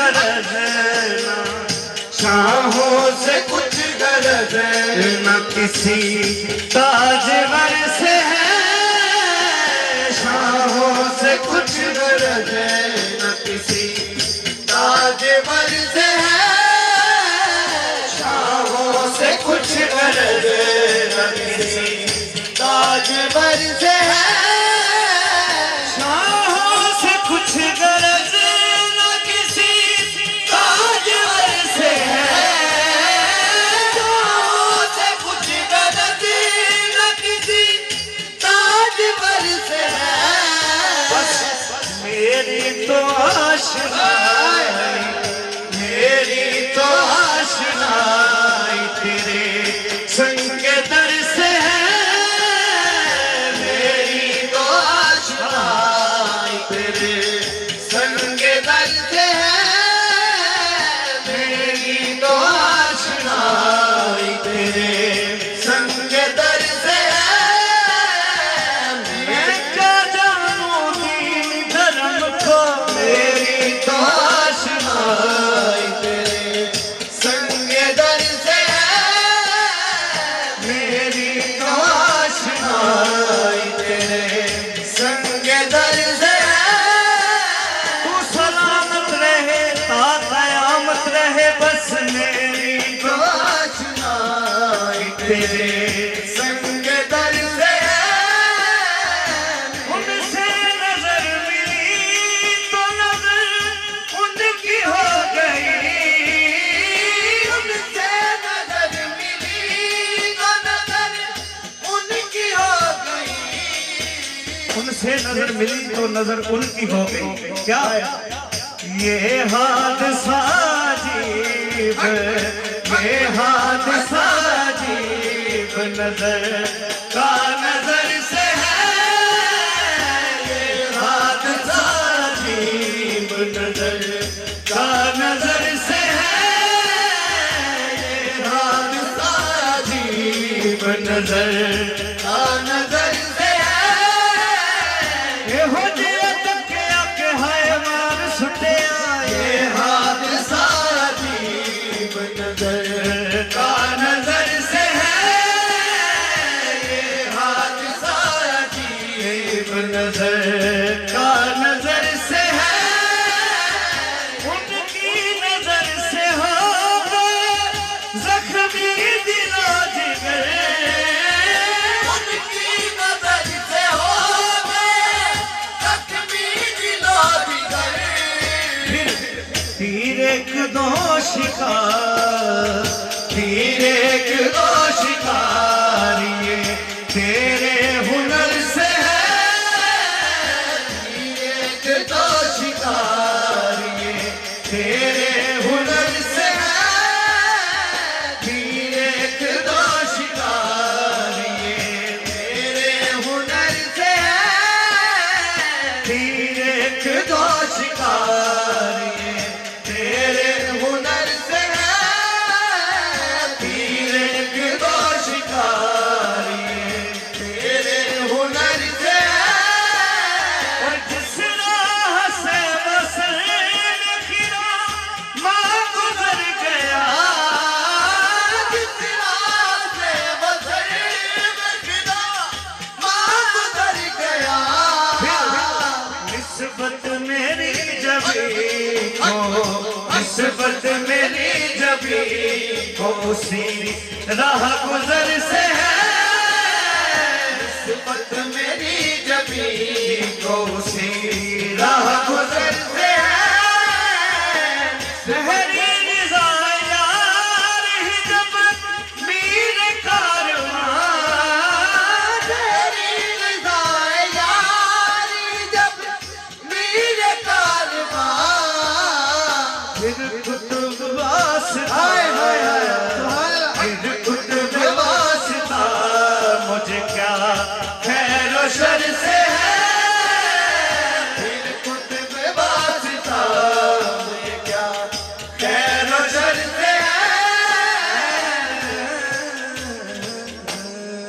गरज ना, शाहों से कुछ गरज न किसी ताजवर से है, शाहों से कुछ गरज न किसी ताजवर से है, शाहों से कुछ गरज न किसी ताजवर से है, शाहों से कुछ गरज न किसी ताजवर से है, शाहों से कुछ गरज न किसी ताजवर से है। बस मेरी तो आशनाई, मेरी तो आशनाई तेरे संग के दर से है, मेरी तो आशनाई तेरे संग के दर से है, मेरी तो आशनाई तेरे संग के दर से है। मैं क्या जानूं दीन धर्म को, मेरी तो आशनाई तेरे संग के दर से है, मेरी तो आशनाई तेरे संग के दर से है। तू सलामत रहे ता कयामत रहे, बस मेरी तो आशनाई तेरे संग के दर से है। उनसे नजर मिली तो नजर उनकी हो गई, उनसे नजर मिली तो नजर उनकी हो गई, उनसे नजर मिली तो नजर उनकी हो गई। क्या ये हादसा अजीब, ये हादसा अजीब नजर का नजर से है, ये हादसा अजीब नजर का नजर से है, ये हादसा अजीब नजर का नजर से है। ये हो जिया तकिया के हाय मार सुटे आए, हादसा अजीब नजर का नजर से है, ये हादसा अजीब नजर का नजर से है। उनकी नजर से हो जख्मी दिलो जिगर, उनकी नजर से हो जख्मी दिलो जिगर। फिर एक दो शिकार, फिर एक दो शिकार ये तेरे हुनर से है, फिर एक दो शिकार ये तेरे हुनर से है, फिर एक दो शिकार ये तेरे हुनर से है, फिर एक दो शिकार ये तेरे हुनर से है, फिर एक दो शिकार ये तेरे हुनर से है। और जिस राह से बसर खिरा माँ गुजर गया, जिस राह से बसर खिरा माँ गुजर गया, निस्बत मेरी जबी हो, निस्बत मेरी जबी हो उसी राह गुजर से है, निस्बत मेरी जबी हो उसी राह गुजर से है। सहरी निज़ा यार ही जब मीर कारवां, सहरी निज़ा यार ही जब मीर कारवां, फिर कुतुब वास्ता, फिर कुतुब वास्ता मुझे क्या खैर शर से